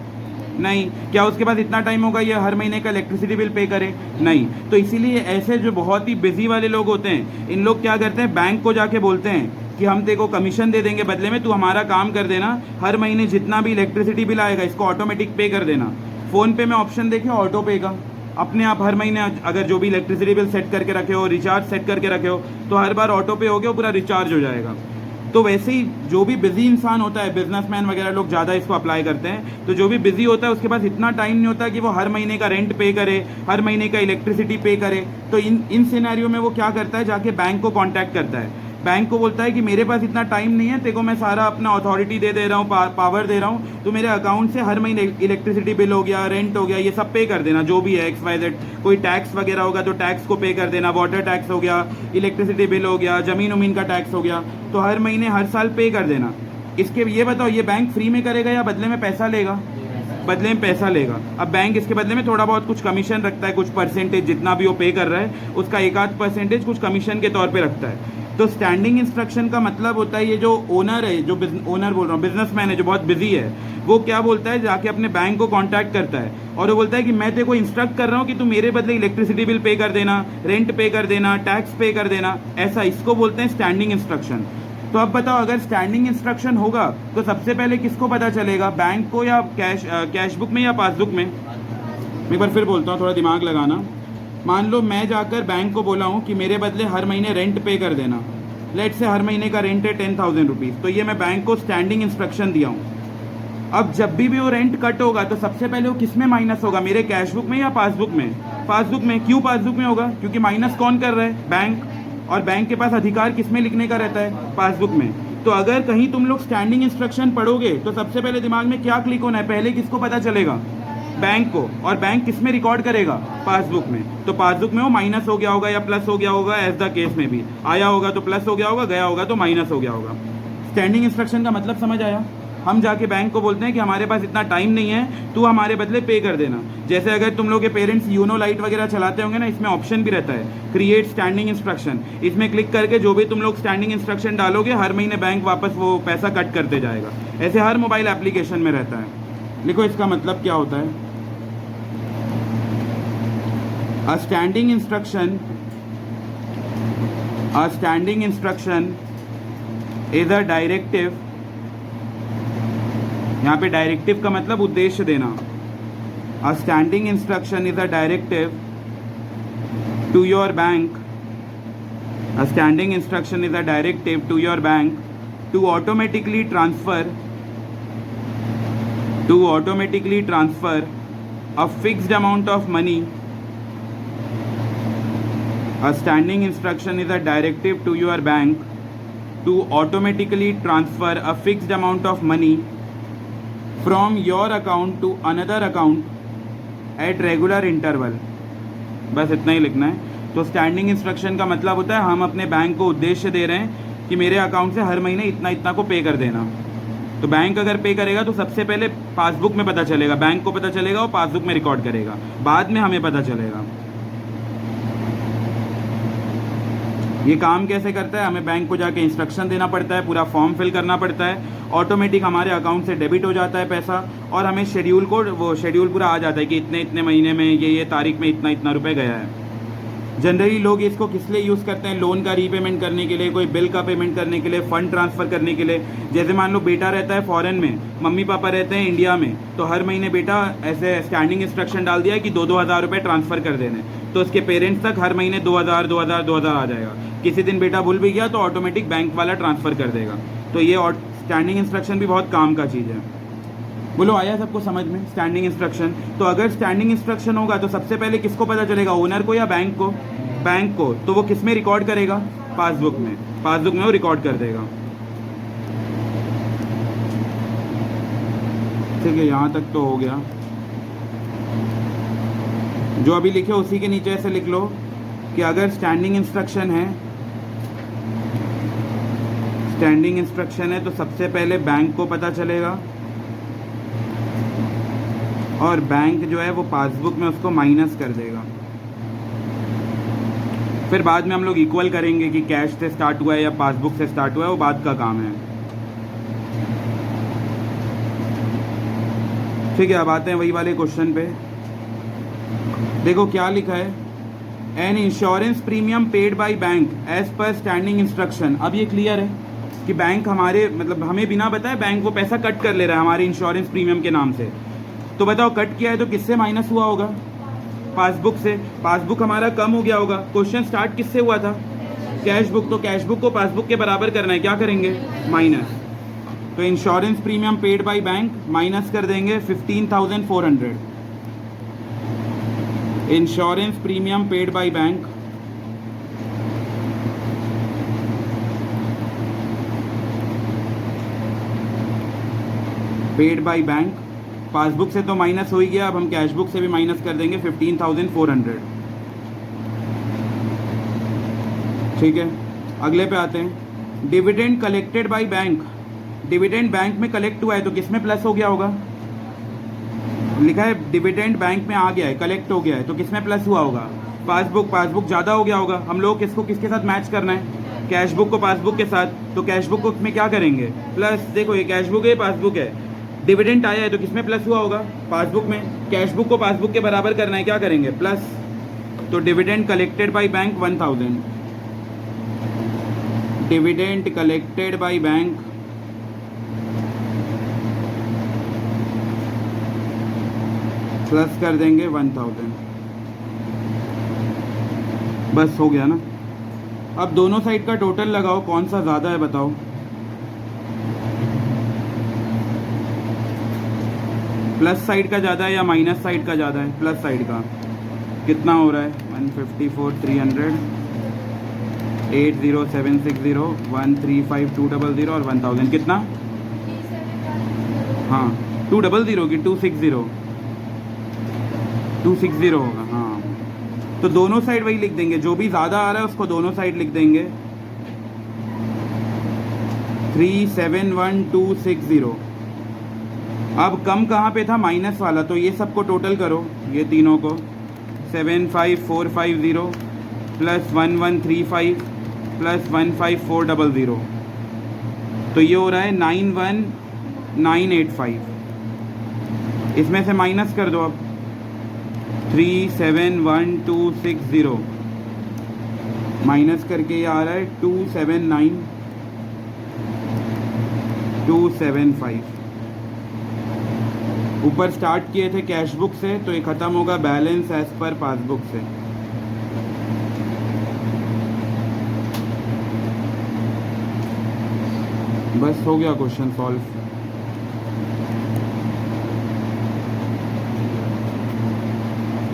S1: नहीं। क्या उसके पास इतना टाइम होगा ये हर महीने का इलेक्ट्रिसिटी बिल पे करे? नहीं। तो इसीलिए ऐसे जो बहुत ही बिजी वाले लोग होते हैं, इन लोग क्या करते हैं, बैंक को जाके बोलते हैं कि हम तेरे को कमीशन दे देंगे बदले में, तू हमारा काम कर देना, हर महीने जितना भी इलेक्ट्रिसिटी बिल आएगा इसको ऑटोमेटिक पे कर देना। फ़ोन पे में ऑप्शन देखे ऑटो पे का, अपने आप हर महीने अगर जो भी इलेक्ट्रिसिटी बिल सेट करके रखे हो, रिचार्ज सेट करके रखे हो, तो हर बार ऑटो पे हो गया, पूरा रिचार्ज हो जाएगा। तो वैसे ही जो भी बिजी इंसान होता है, बिजनेसमैन वगैरह लोग ज़्यादा इसको अप्लाई करते हैं। तो जो भी बिजी होता है उसके पास इतना टाइम नहीं होता कि वो हर महीने का रेंट पे करे, हर महीने का इलेक्ट्रिसिटी पे करे। तो इन सिनेरियो में वो क्या करता है, जाके बैंक को कांटेक्ट करता है। बैंक को बोलता है कि मेरे पास इतना टाइम नहीं है, तेरे को मैं सारा अपना अथॉरिटी दे रहा हूँ, पावर दे रहा हूँ, तो मेरे अकाउंट से हर महीने इलेक्ट्रिसिटी बिल हो गया, रेंट हो गया, ये सब पे कर देना, जो भी है XYZ। कोई टैक्स वगैरह होगा तो टैक्स को पे कर देना, वाटर टैक्स हो गया, इलेक्ट्रिसिटी बिल हो गया, ज़मीन उमीन का टैक्स हो गया, तो हर महीने हर साल पे कर देना। इसके ये बताओ, ये बैंक फ्री में करेगा या बदले में पैसा लेगा? बदले में पैसा लेगा। अब बैंक इसके बदले में थोड़ा बहुत कुछ कमीशन रखता है, कुछ परसेंटेज, जितना भी वो पे कर रहा है उसका 1-8 परसेंटेज कुछ कमीशन के तौर पे रखता है। तो स्टैंडिंग इंस्ट्रक्शन का मतलब होता है, ये जो ओनर है, जो ओनर बोल रहा हूँ, बिजनेसमैन है जो बहुत बिजी है, वो क्या बोलता है, जाके अपने बैंक को कांटेक्ट करता है और वो बोलता है कि मैं तेरे को इंस्ट्रक्ट कर रहा हूँ कि तू मेरे बदले इलेक्ट्रिसिटी बिल पे कर देना, रेंट पे कर देना, टैक्स पे कर देना। ऐसा, इसको बोलते हैं स्टैंडिंग इंस्ट्रक्शन। तो अब बताओ, अगर स्टैंडिंग इंस्ट्रक्शन होगा तो सबसे पहले किसको पता चलेगा, बैंक को या कैश बुक में या पासबुक में? मैं एक बार फिर बोलता हूँ, थोड़ा दिमाग लगाना। मान लो मैं जाकर बैंक को बोला हूँ कि मेरे बदले हर महीने रेंट पे कर देना, लेट से हर महीने का रेंट है 10,000 रुपीज़, तो ये मैं बैंक को स्टैंडिंग इंस्ट्रक्शन दिया हूँ। अब जब भी वो रेंट कट होगा तो सबसे पहले वो किस में माइनस होगा, मेरे कैश बुक में या पासबुक में? पासबुक में। क्यों पासबुक में होगा? क्योंकि माइनस कौन कर रहा है, बैंक, और बैंक के पास अधिकार किस में लिखने का रहता है, पासबुक में। तो अगर कहीं तुम लोग स्टैंडिंग इंस्ट्रक्शन पढ़ोगे तो सबसे पहले दिमाग में क्या क्लिक होना है, पहले किसको पता चलेगा, बैंक को, और बैंक किस में रिकॉर्ड करेगा, पासबुक में। तो पासबुक में वो माइनस हो गया होगा या प्लस हो गया होगा, एज द केस में भी आया होगा तो प्लस हो गया होगा, गया होगा तो माइनस हो गया होगा। स्टैंडिंग इंस्ट्रक्शन का मतलब समझ आया? हम जाके बैंक को बोलते हैं कि हमारे पास इतना टाइम नहीं है, तू हमारे बदले पे कर देना। जैसे अगर तुम लोग के पेरेंट्स यूनो लाइट वगैरह चलाते होंगे ना, इसमें ऑप्शन भी रहता है क्रिएट स्टैंडिंग इंस्ट्रक्शन। इसमें क्लिक करके जो भी तुम लोग स्टैंडिंग इंस्ट्रक्शन डालोगे, हर महीने बैंक वापस वो पैसा कट करते जाएगा। ऐसे हर मोबाइल एप्लीकेशन में रहता है। लिखो इसका मतलब क्या होता है। A standing instruction is a directive. यहाँ पे डायरेक्टिव का मतलब उद्देश्य देना. A standing instruction is a directive to your bank. A standing instruction is a directive to your bank to automatically transfer a fixed amount of money. A standing instruction is a directive to your bank to automatically transfer a fixed amount of money from your account to another account at regular interval. बस इतना ही लिखना है. तो standing instruction का मतलब होता है हम अपने बैंक को उद्देश्य दे रहे हैं कि मेरे अकाउंट से हर महीने इतना इतना को पे कर देना. तो बैंक अगर पे करेगा तो सबसे पहले पासबुक में पता चलेगा, बैंक को पता चलेगा, वो पासबुक में रिकॉर्ड करेगा, बाद में हमें पता चलेगा. ये काम कैसे करता है? हमें बैंक को जाके इंस्ट्रक्शन देना पड़ता है, पूरा फॉर्म फिल करना पड़ता है, ऑटोमेटिक हमारे अकाउंट से डेबिट हो जाता है पैसा, और हमें शेड्यूल पूरा आ जाता है कि इतने इतने महीने में ये तारीख में इतना इतना रुपए गया है. जनरली लोग इसको किस लिए यूज़ करते हैं? लोन का रीपेमेंट करने के लिए, कोई बिल का पेमेंट करने के लिए, फंड ट्रांसफ़र करने के लिए. जैसे मान लो बेटा रहता है फॉरेन में, मम्मी पापा रहते हैं इंडिया में, तो हर महीने बेटा ऐसे स्टैंडिंग इंस्ट्रक्शन डाल दिया है कि 2-2 हज़ार रुपये ट्रांसफ़र कर देने, तो उसके पेरेंट्स तक हर महीने 2,000 आ जाएगा. किसी दिन बेटा भूल भी गया तो ऑटोमेटिक बैंक वाला ट्रांसफ़र कर देगा. तो ये स्टैंडिंग इंस्ट्रक्शन भी बहुत काम का चीज़ है. बोलो आया सबको समझ में स्टैंडिंग इंस्ट्रक्शन? तो अगर स्टैंडिंग इंस्ट्रक्शन होगा तो सबसे पहले किसको पता चलेगा? ओनर को या बैंक को? बैंक को. तो वो किस में रिकॉर्ड करेगा? पासबुक में. पासबुक में वो रिकॉर्ड कर देगा. ठीक है, यहाँ तक तो हो गया. जो अभी लिखे उसी के नीचे ऐसे लिख लो कि अगर स्टैंडिंग इंस्ट्रक्शन है तो सबसे पहले बैंक को पता चलेगा, और बैंक जो है वो पासबुक में उसको माइनस कर देगा. फिर बाद में हम लोग इक्वल करेंगे कि कैश से स्टार्ट हुआ है या पासबुक से स्टार्ट हुआ है, वो बाद का काम है. ठीक है, अब आते हैं वही वाले क्वेश्चन पे. देखो क्या लिखा है, an insurance premium paid by bank as per standing instruction. अब ये क्लियर है कि बैंक हमारे मतलब हमें बिना बताए बैंक वो पैसा कट कर ले रहा है हमारे इंश्योरेंस प्रीमियम के नाम से. तो बताओ कट किया है तो किससे माइनस हुआ होगा? पासबुक से. पासबुक हमारा कम हो गया होगा. क्वेश्चन स्टार्ट किससे हुआ था? Cash book. तो कैश बुक को पासबुक के बराबर करना है, क्या करेंगे? माइनस. तो insurance premium paid by bank minus कर देंगे 15,400. Insurance premium paid by bank passbook से तो माइनस हो ही गया, अब हम कैश बुक से भी माइनस कर देंगे 15,400. ठीक है, अगले पे आते हैं. Dividend collected by bank. Dividend bank में कलेक्ट हुआ है तो किसमें प्लस हो गया होगा? लिखा है डिविडेंड बैंक में आ गया है, कलेक्ट हो गया है, तो किसमें प्लस हुआ होगा? पासबुक ज़्यादा हो गया होगा. हम लोग किसको किसके साथ मैच करना है? कैश बुक को पासबुक के साथ. तो कैश बुक में क्या करेंगे? प्लस. देखो ये कैश बुक है, पासबुक है. डिविडेंड आया है तो किसमें प्लस हुआ होगा? पासबुक में. कैश बुक को पासबुक के बराबर करना है, क्या करेंगे? प्लस. तो dividend collected by bank 1,000. Dividend collected by bank plus कर देंगे 1,000. बस हो गया ना. अब दोनों साइड का टोटल लगाओ, कौन सा ज़्यादा है बताओ? प्लस साइड का ज़्यादा है या माइनस साइड का ज़्यादा है? प्लस साइड का. कितना हो रहा है? 154,300, 80,760, 135,200 और 1,000. कितना? हाँ 200 की 260 होगा. हाँ, तो दोनों साइड वही लिख देंगे, जो भी ज़्यादा आ रहा है उसको दोनों साइड लिख देंगे. 371,260. अब कम कहाँ पे था? माइनस वाला. तो ये सबको टोटल करो, ये तीनों को. 75,450 प्लस 1,135 प्लस 154,000. तो ये हो रहा है 91,985. इसमें से माइनस कर दो अब. 371260 माइनस करके ये आ रहा है 279275। ऊपर स्टार्ट किए थे कैश बुक से, तो ये ख़त्म होगा बैलेंस एज पर पासबुक से। बस हो गया क्वेश्चन सॉल्व।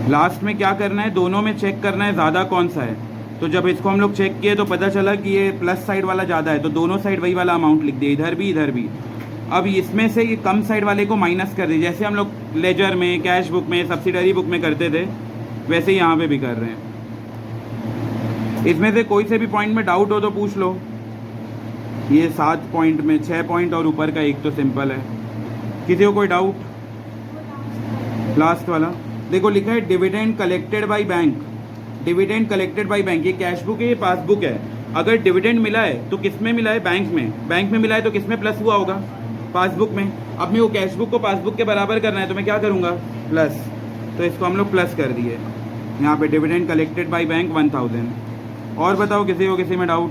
S1: लास्ट में क्या करना है, दोनों में चेक करना है ज़्यादा कौन सा है। तो जब इसको हम लोग चेक किए तो पता चला कि ये प्लस साइड वाला ज़्यादा है, तो दोनों साइड वही वाला अमाउंट लिख दिया, इधर भी इधर भी। अब इसमें से ये कम साइड वाले को माइनस कर दिए, जैसे हम लोग लेजर में, कैश बुक में, सब्सिडरी बुक में करते थे, वैसे ही यहाँ पे भी कर रहे हैं। इसमें से कोई से भी पॉइंट में डाउट हो तो पूछ लो। ये 7 पॉइंट में 6 पॉइंट और ऊपर का एक तो सिंपल है। किसी को कोई डाउट? लास्ट वाला देखो, लिखा है dividend collected by bank. Dividend collected by bank, ये कैश बुक है, ये पासबुक है। अगर डिविडेंड मिला है तो किस में मिला है? बैंक में। बैंक में मिला है तो किस में प्लस हुआ होगा? पासबुक में। अब मैं वो कैश बुक को पासबुक के बराबर करना है तो मैं क्या करूँगा? प्लस। तो इसको हम लोग प्लस कर दिए यहाँ पे, डिविडेंड कलेक्टेड बाय बैंक 1000। और बताओ किसी को किसी में डाउट?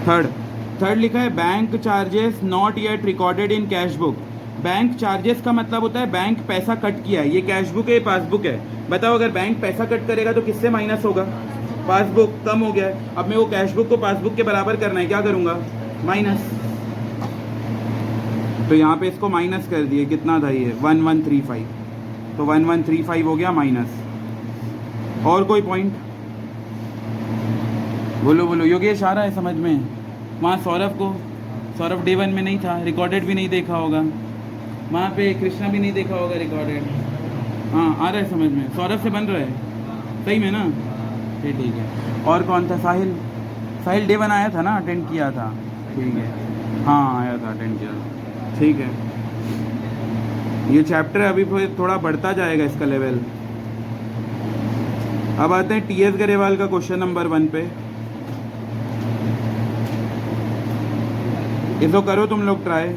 S1: थर्ड लिखा है bank charges not yet recorded in cash book. Bank charges का मतलब होता है बैंक पैसा कट किया है। ये कैश बुक है, ये पासबुक है। बताओ अगर बैंक पैसा कट करेगा तो किससे माइनस होगा? पासबुक। कम हो गया है। अब मैं वो कैश बुक को पासबुक के बराबर करना है, क्या करूँगा? माइनस। तो यहाँ पे इसको माइनस कर दिए, कितना था ये? 1135। तो 1135 हो गया माइनस। और कोई पॉइंट? बोलो बोलो। योगेश आ रहा है समझ में? वहाँ सौरभ डे 1 में नहीं था, रिकॉर्डेड भी नहीं देखा होगा। वहाँ पे कृष्णा भी नहीं देखा होगा रिकॉर्डेड। हाँ आ रहा है समझ में? सौरभ से बन रहा है सही में ना? ठीक है। और कौन था? साहिल डे 1 आया था ना, अटेंड किया था। ठीक है, हाँ आया था, अटेंड किया था। ठीक है, ये चैप्टर अभी थोड़ा बढ़ता जाएगा इसका लेवल। अब आते हैं टीएस गरेवाल का क्वेश्चन नंबर 1 पे। इसको करो तुम लोग ट्राई।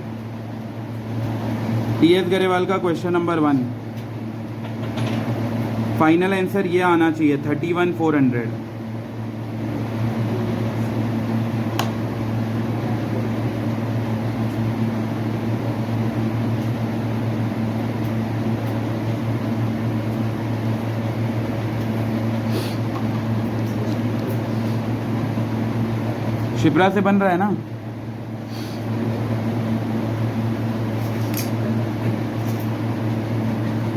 S1: टीएस गरेवाल का क्वेश्चन नंबर 1, फाइनल आंसर ये आना चाहिए 31,400। शिप्रा से बन रहा है ना?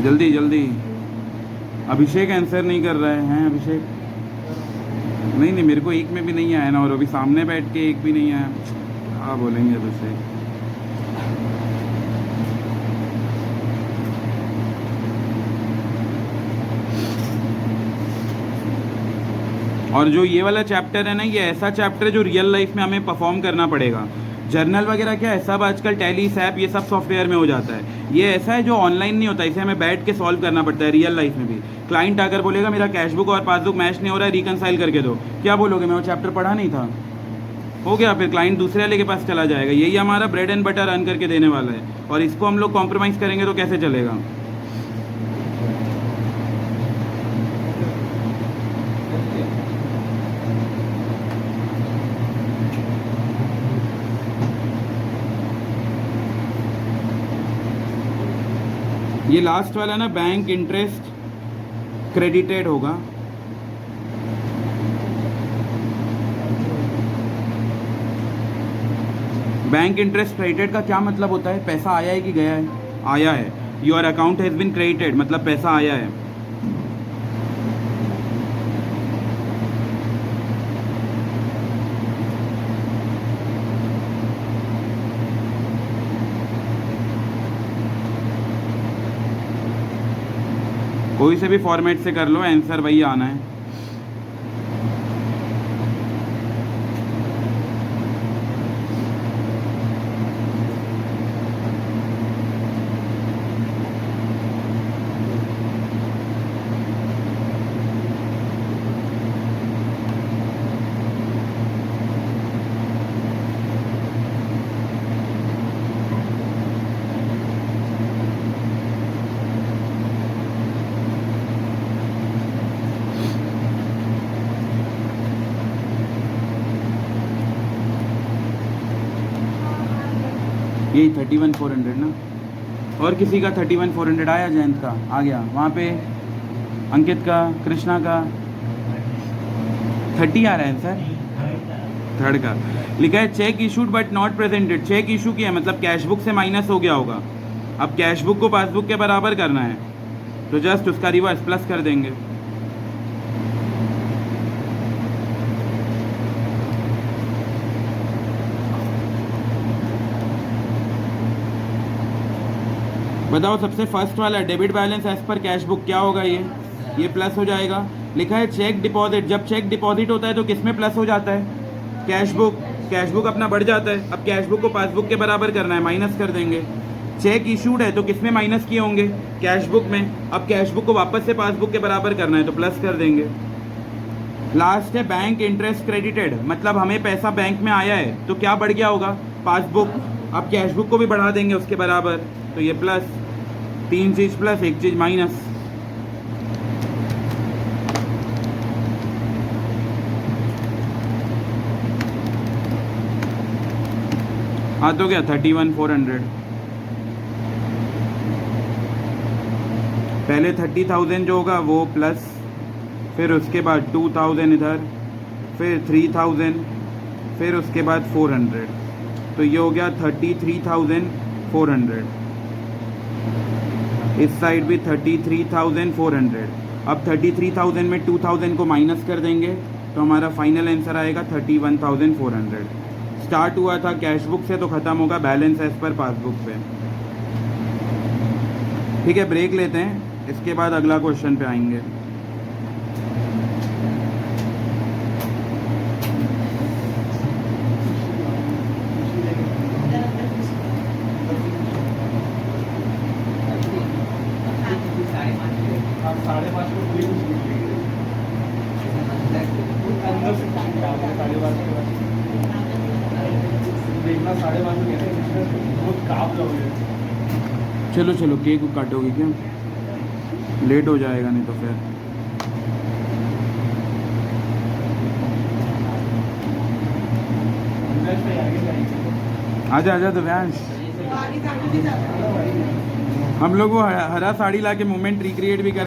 S1: जल्दी जल्दी। अभिषेक आंसर नहीं कर रहे हैं। अभिषेक नहीं, मेरे को एक में भी नहीं आया ना, और अभी सामने बैठ के एक भी नहीं आया। हाँ बोलेंगे अभिषेक। और जो ये वाला चैप्टर है ना, ये ऐसा चैप्टर है जो रियल लाइफ में हमें परफॉर्म करना पड़ेगा। जर्नल वगैरह क्या है, सब आजकल टैली, सैप, ये सब सॉफ्टवेयर में हो जाता है। ये ऐसा है जो ऑनलाइन नहीं होता, इसे हमें बैठ के सॉल्व करना पड़ता है रियल लाइफ में भी। क्लाइंट अगर बोलेगा मेरा कैश बुक और पासबुक मैच नहीं हो रहा है, रिकनसाइल करके दो, क्या बोलोगे? मैं वो चैप्टर पढ़ा नहीं था। हो गया, फिर क्लाइंट दूसरे वाले के पास चला जाएगा। यही हमारा ब्रेड एंड बटर अर्न करके देने वाला है, और इसको हम लोग कॉम्प्रोमाइज़ करेंगे तो कैसे चलेगा? ये लास्ट वाला ना, बैंक इंटरेस्ट क्रेडिटेड होगा। बैंक इंटरेस्ट क्रेडिटेड का क्या मतलब होता है? पैसा आया है कि गया है? आया है। Your account has been credited, मतलब पैसा आया है। कोई से भी फॉर्मेट से कर लो, आंसर वही आना है। यही 31,400 ना। और किसी का 31,400 आया? जयंत का आ गया। वहाँ पे अंकित का, कृष्णा का 30 आ रहा है सर। थर्ड का लिखा है cheque issued but not presented. Cheque issue किया मतलब कैश बुक से माइनस हो गया होगा। अब कैश बुक को पासबुक के बराबर करना है तो जस्ट उसका रिवर्स प्लस कर देंगे। बताओ सबसे फर्स्ट वाला debit balance as per cash book क्या होगा? ये प्लस हो जाएगा। लिखा है चेक डिपॉजिट। जब चेक डिपॉजिट होता है तो किस में प्लस हो जाता है? Cash book. कैश बुक अपना बढ़ जाता है। अब कैश बुक को पासबुक के बराबर करना है, माइनस कर देंगे। चेक इशूड है तो किस में माइनस किए होंगे? कैश बुक में। अब कैश बुक को वापस से पासबुक के बराबर करना है तो प्लस कर देंगे। लास्ट है बैंक इंटरेस्ट क्रेडिटेड, मतलब हमें पैसा बैंक में आया है तो क्या बढ़ गया होगा? पासबुक। अब कैश बुक को भी बढ़ा देंगे उसके बराबर तो ये प्लस। 3 चीज प्लस 1 चीज माइनस। हाँ तो क्या 31,400। पहले 30,000 जो होगा वो प्लस, फिर उसके बाद 2,000 इधर, फिर 3,000, फिर उसके बाद 400। तो ये हो गया 33,400। इस साइड भी 33,400। अब 33,000 में 2,000 को माइनस कर देंगे तो हमारा फाइनल आंसर आएगा 31,400। स्टार्ट हुआ था कैश बुक से तो ख़त्म होगा बैलेंस एज पर पासबुक पे। ठीक है, ब्रेक लेते हैं, इसके बाद अगला क्वेश्चन पे आएंगे। चलो चलो केक काटोगे क्या? लेट हो जाएगा नहीं तो फिर। आजा आजा तो व्यांश, हम लोग वो हरा साड़ी ला के मोमेंट रिक्रिएट भी कर